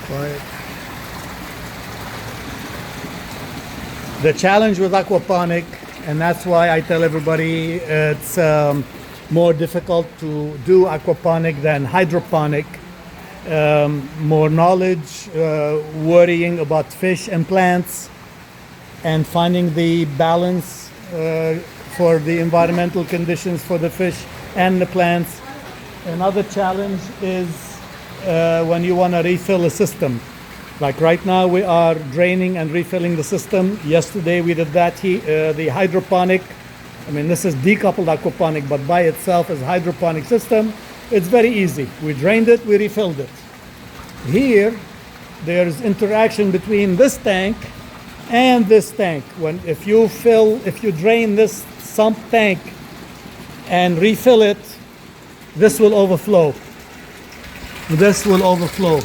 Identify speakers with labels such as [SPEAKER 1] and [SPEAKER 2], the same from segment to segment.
[SPEAKER 1] Quiet. The challenge with aquaponic, and that's why I tell everybody it's more difficult to do aquaponic than hydroponic. More knowledge, worrying about fish and plants, and finding the balance for the environmental conditions for the fish and the plants. Another challenge is when you want to refill a system. Like right now we are draining and refilling the system. Yesterday we did that. The hydroponic, I mean this is decoupled aquaponic, but by itself is a hydroponic system. It's very easy. We drained it, we refilled it. Here there's interaction between this tank and this tank. If you drain this sump tank and refill it, this will overflow. This will overflow.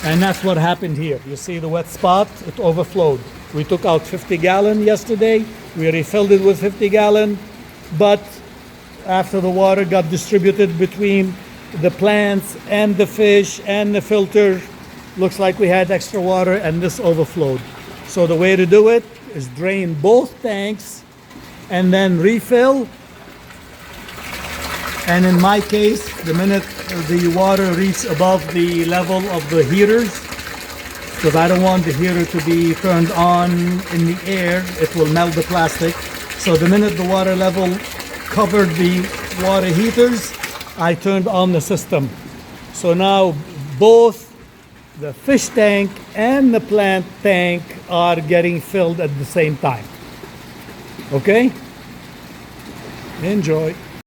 [SPEAKER 1] And that's what happened here. You see the wet spot? It overflowed. We took out 50 gallon yesterday. We refilled it with 50 gallon. But after the water got distributed between the plants and the fish and the filter, looks like we had extra water and this overflowed. So the way to do it is drain both tanks and then refill. And in my case, the minute the water reaches above the level of the heaters, because I don't want the heater to be turned on in the air, it will melt the plastic. So the minute the water level covered the water heaters, I turned on the system. So now both the fish tank and the plant tank are getting filled at the same time. Okay? Enjoy.